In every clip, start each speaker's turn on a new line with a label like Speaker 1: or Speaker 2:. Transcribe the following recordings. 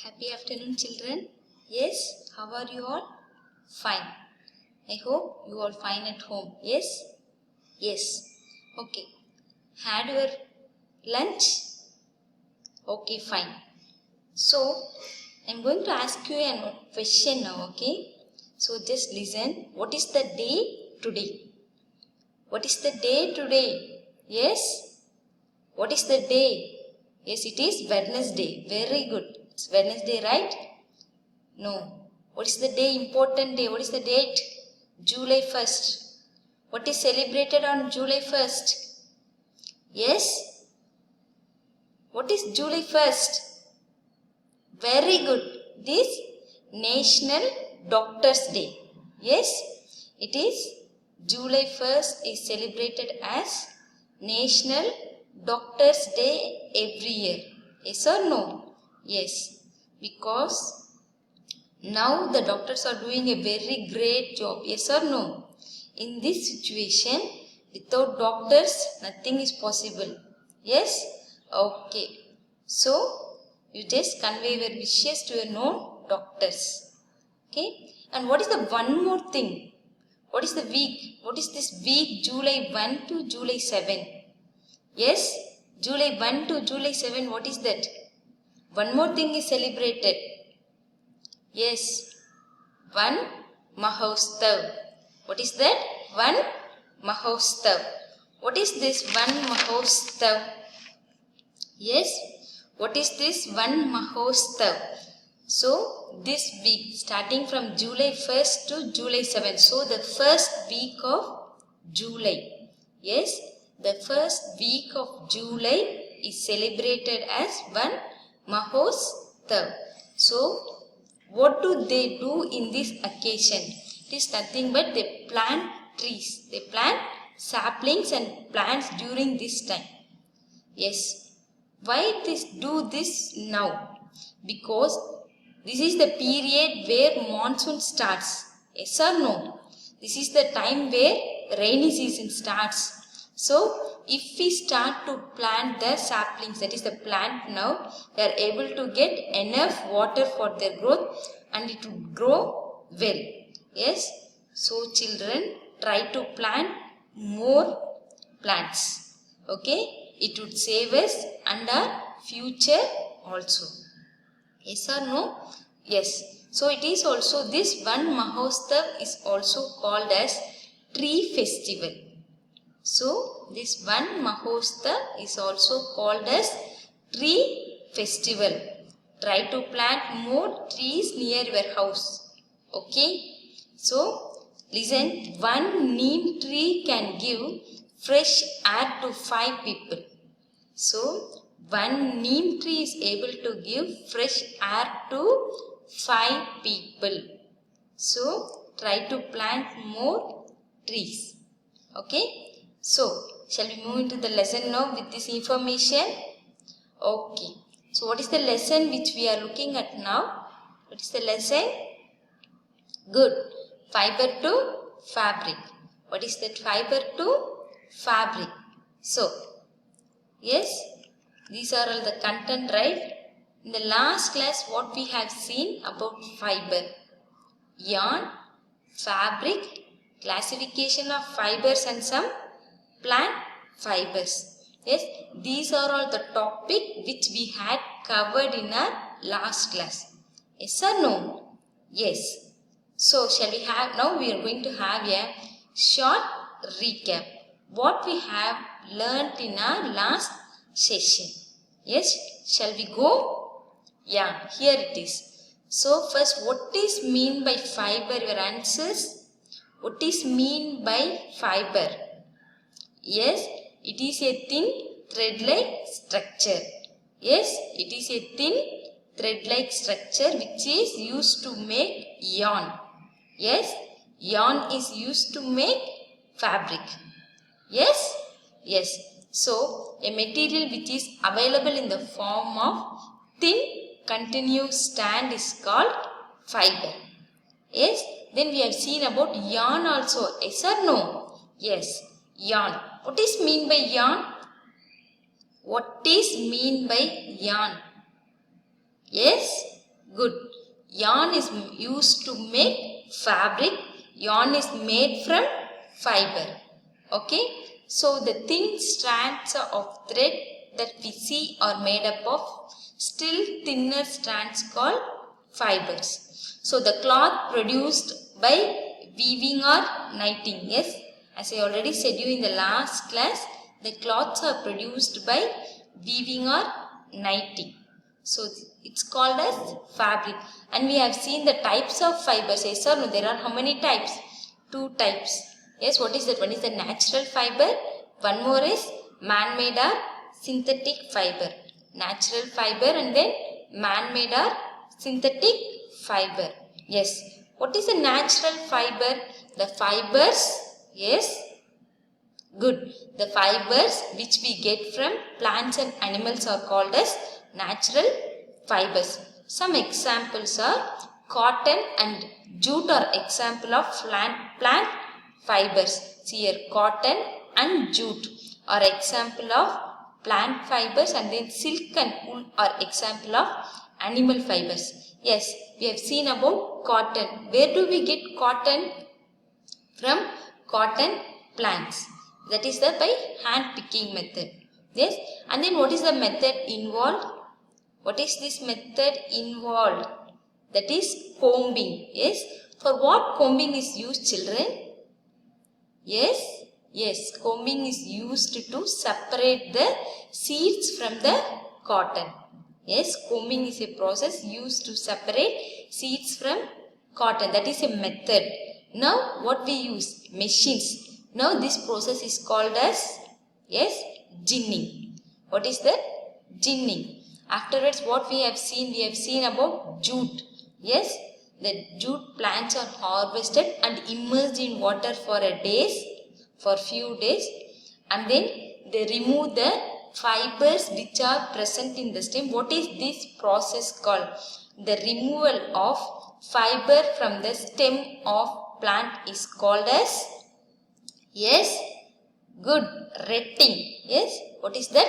Speaker 1: Happy afternoon, children. Yes, how are you all? Fine. I hope you all fine at home. Yes? Yes. Okay. Had your lunch? Okay, fine. So, I'm going to ask you a question now, okay? So, just listen. What is the day today? What is the day today? Yes? What is the day? Yes, it is Wednesday. Very good. It's Wednesday, right? No. What is the day? Important day. What is the date? July 1st. What is celebrated on July 1st? Yes? What is July 1st? Very good. This National Doctors Day. Yes? It is July 1st is celebrated as National Doctors Day every year. Yes or no? Yes. Because now the doctors are doing a very great job. Yes or no? In this situation, without doctors, nothing is possible. Yes? Okay. So, you just convey your wishes to your known doctors. Okay? And what is the one more thing? What is the week? What is this week? July 1 to July 7. Yes? July 1 to July 7. What is that? One more thing is celebrated. Yes, Van Mahotsav. What is that? Van Mahotsav. What is this Van Mahotsav? Yes, what is this Van Mahotsav? So, this week starting from July 1st to July 7th. So, the first week of July. Yes, the first week of July is celebrated as Van Mahotsav. So, what do they do in this occasion? It is nothing but they plant trees. They plant saplings and plants during this time. Yes. Why do this now? Because this is the period where monsoon starts. Yes or no? This is the time where rainy season starts. So, if we start to plant the saplings, that is the plant now, they are able to get enough water for their growth and it will grow well. Yes. So, children, try to plant more plants. Okay. It would save us and our future also. Yes or no? Yes. So, it is also this Van Mahotsav is also called as tree festival. So, this Van Mahotsav is also called as tree festival. Try to plant more trees near your house. Okay. So, listen, one neem tree can give fresh air to 5 people. So, one neem tree is able to give fresh air to 5 people. So, try to plant more trees. Okay. So, shall we move into the lesson now with this information? Okay. So, what is the lesson which we are looking at now? What is the lesson? Good. Fiber to fabric. What is that fiber to fabric? So, yes, these are all the content, right? In the last class, what we have seen about fiber? Yarn, fabric, classification of fibers and some plant fibers. Yes, these are all the topic which we had covered in our last class. Yes or no? Yes. So, shall we have, now we are going to have a short recap. What we have learnt in our last session. Yes, shall we go? Yeah, here it is. So, first, what is mean by fiber? Your answers? What is mean by fiber? Yes, it is a thin thread-like structure. Yes, it is a thin thread-like structure which is used to make yarn. Yes, yarn is used to make fabric. Yes, yes. So, a material which is available in the form of thin continuous strand is called fiber. Yes, then we have seen about yarn also. Yes or no? Yes, yarn. What is mean by yarn? What is mean by yarn? Yes? Good. Yarn is used to make fabric. Yarn is made from fiber. Okay. So the thin strands of thread that we see are made up of still thinner strands called fibers. So the cloth produced by weaving or knitting. Yes. As I already said you in the last class, the cloths are produced by weaving or knitting. So it's called as fabric. And we have seen the types of fibers. Yes or no? There are how many types? 2 types. Yes, what is that? One is the natural fiber. One more is man-made or synthetic fiber. Natural fiber and then man-made or synthetic fiber. Yes. What is a natural fiber? The fibers. Yes. Good. The fibers which we get from plants and animals are called as natural fibers. Some examples are cotton and jute are example of plant fibers. See here, cotton and jute are example of plant fibers, and then silk and wool are example of animal fibers. Yes, we have seen about cotton. Where do we get cotton? From cotton plants. That is the by hand picking method. Yes, and then what is the method involved? What is this method involved? That is combing. Yes, for what combing is used, children? Yes, yes, combing is used to separate the seeds from the cotton. Yes, combing is a process used to separate seeds from cotton. That is a method. Now what we use? Machines. Now this process is called as, yes, ginning. What is that? Ginning. Afterwards what we have seen? We have seen about jute. Yes, the jute plants are harvested and immersed in water for few days, and then they remove the fibers which are present in the stem. What is this process called? The removal of fiber from the stem of plant is called as, yes, good, retting. Yes, what is that?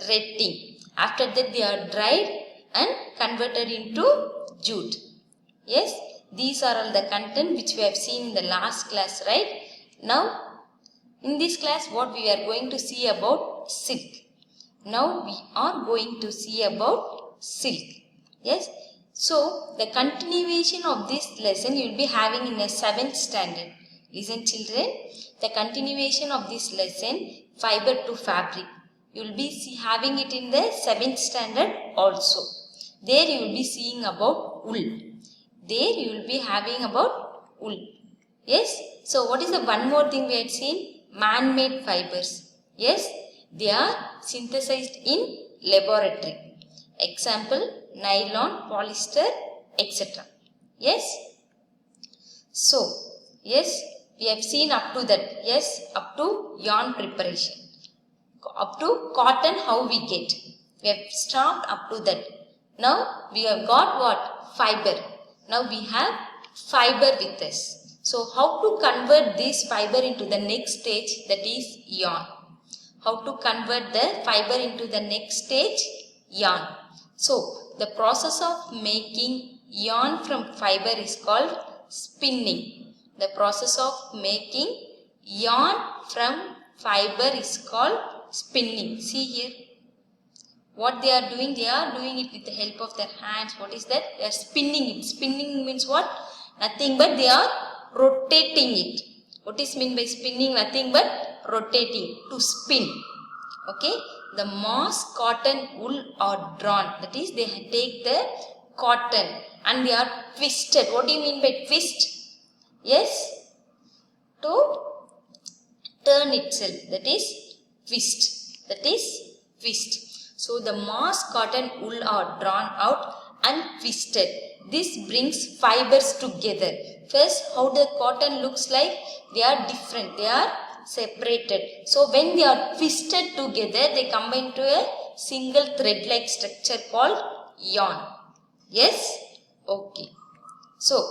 Speaker 1: Retting. After that they are dried and converted into jute. Yes, these are all the content which we have seen in the last class, right? Now, in this class what we are going to see about silk. Now we are going to see about silk. Yes, so the continuation of this lesson you will be having in the 7th standard. Listen children, the continuation of this lesson, fiber to fabric, you will be having it in the 7th standard also. There you will be seeing about wool. There you will be having about wool. Yes. So what is the one more thing we had seen? Man-made fibers. Yes. They are synthesized in laboratory. Example, nylon, polyester, etc. Yes. So, yes, we have seen up to that. Yes, up to yarn preparation. Up to cotton how we get. We have stopped up to that. Now we have got what? Fiber. Now we have fiber with us. So how to convert this fiber into the next stage, that is yarn. How to convert the fiber into the next stage? Yarn. So the process of making yarn from fiber is called spinning. The process of making yarn from fiber is called spinning. See here. What they are doing it with the help of their hands. What is that? They are spinning it. Spinning means what? Nothing but they are rotating it. What is meant by spinning? Nothing but rotating, to spin. Okay. The moss, cotton, wool are drawn. That is, they take the cotton and they are twisted. What do you mean by twist? Yes. To turn itself. That is twist. That is twist. So the moss, cotton, wool are drawn out and twisted. This brings fibers together. First, how the cotton looks like? They are different. They are separated. So when they are twisted together, they combine to a single thread-like structure called yarn. Yes? Okay. So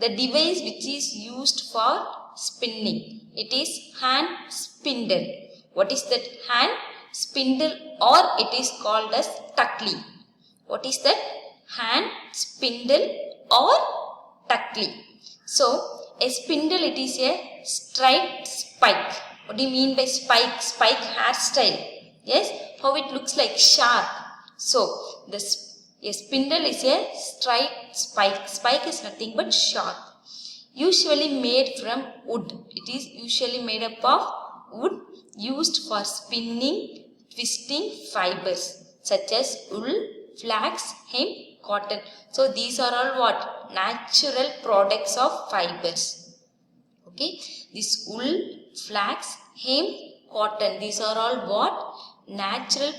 Speaker 1: the device which is used for spinning, it is hand spindle. What is that? Hand spindle, or it is called as takli. What is that? hand, spindle or tuckly. So a spindle, it is a straight spike. What do you mean by spike? Spike hairstyle. Yes, how it looks like sharp. So a spindle is a straight spike. Spike is nothing but sharp. Usually made from wood. It is usually made up of wood used for spinning, twisting fibers such as wool, flax, hemp, cotton. So these are all what? Natural products of fibers. Okay. This wool, flax, hemp, cotton. These are all what? Natural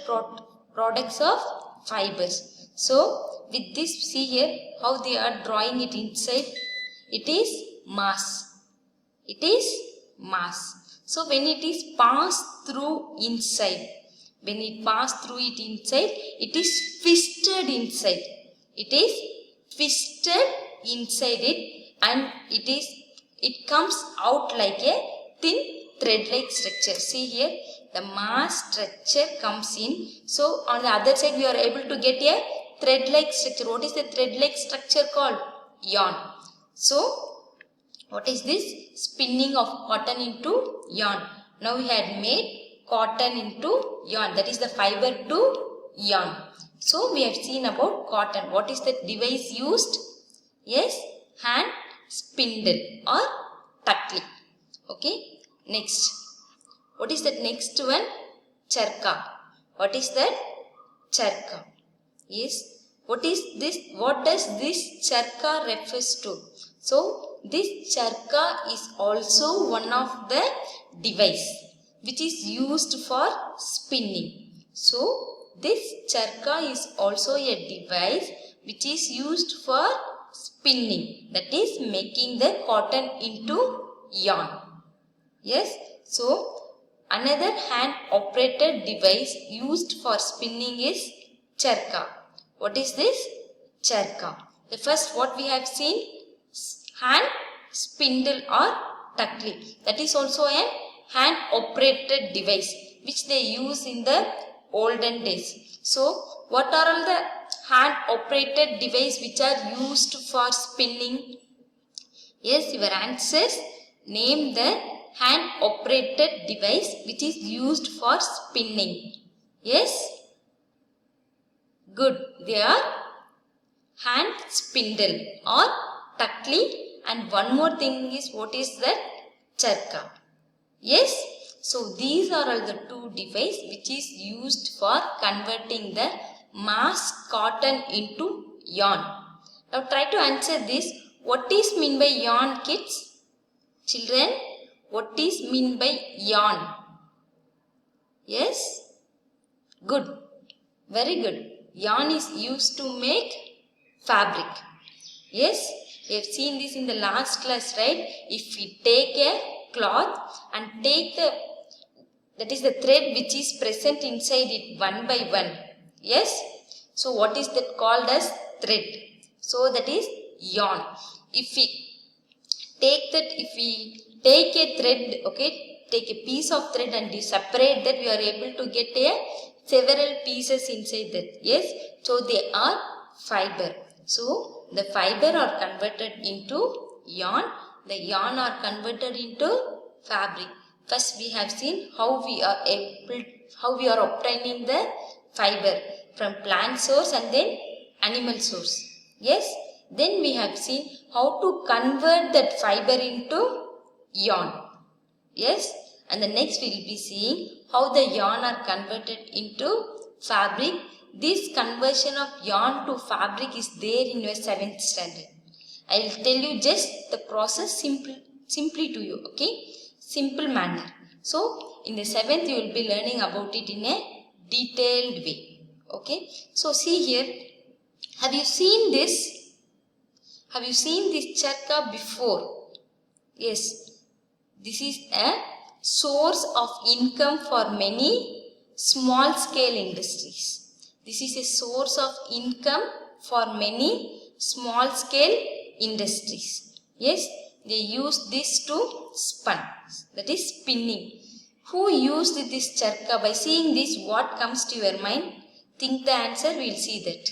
Speaker 1: products of fibers. So with this, see here how they are drawing it inside. It is mass. It is mass. So when it is passed through inside, when it passed through it inside, it is twisted inside. It is twisted inside it, and it comes out like a thin thread-like structure. See here, the mass structure comes in. So on the other side, we are able to get a thread-like structure. What is the thread-like structure called? Yarn. So what is this? Spinning of cotton into yarn. Now we had made cotton into yarn. That is the fiber to yarn. So we have seen about cotton. What is the device used? Yes, hand, spindle or tuckly. Okay. Next. What is that next one? Charka. What is that? Charka. Yes. What is this? What does this charka refers to? So this charka is also one of the device which is used for spinning. So this charka is also a device which is used for spinning. That is making the cotton into yarn. Yes. So another hand operated device used for spinning is charka. What is this? Charka. The first what we have seen? Hand, spindle or tuckly. That is also a hand operated device which they use in the olden days. So what are all the hand operated device which are used for spinning? Yes, your answers. Name the hand operated device which is used for spinning. Yes. Good. They are hand, spindle or tuckly, and one more thing is what is that? Charka. Yes. So these are all the two devices which is used for converting the mass cotton into yarn. Now try to answer this. What is mean by yarn, kids? Children, what is mean by yarn? Yes? Good. Very good. Yarn is used to make fabric. Yes? We have seen this in the last class, right? If we take a cloth and take that is the thread which is present inside it one by one. Yes? So what is that called as thread? So that is yarn. If we take a thread, okay, take a piece of thread and separate that, we are able to get several pieces inside that. Yes, so they are fiber. So the fiber are converted into yarn. The yarn are converted into fabric. First we have seen how we are obtaining the fiber from plant source and then animal source. Yes. Then we have seen how to convert that fiber into yarn. Yes. And the next we will be seeing how the yarn are converted into fabric. This conversion of yarn to fabric is there in your 7th standard. I will tell you just the process simply to you. Okay. Simple manner. So in the 7th you will be learning about it in a detailed way. Okay. So see here. Have you seen this? Have you seen this charka before? Yes. This is a source of income for many small scale industries. This is a source of income for many small scale industries. Yes. They use this to spin. That is spinning. Who used this charka? By seeing this, what comes to your mind? Think the answer. We will see that.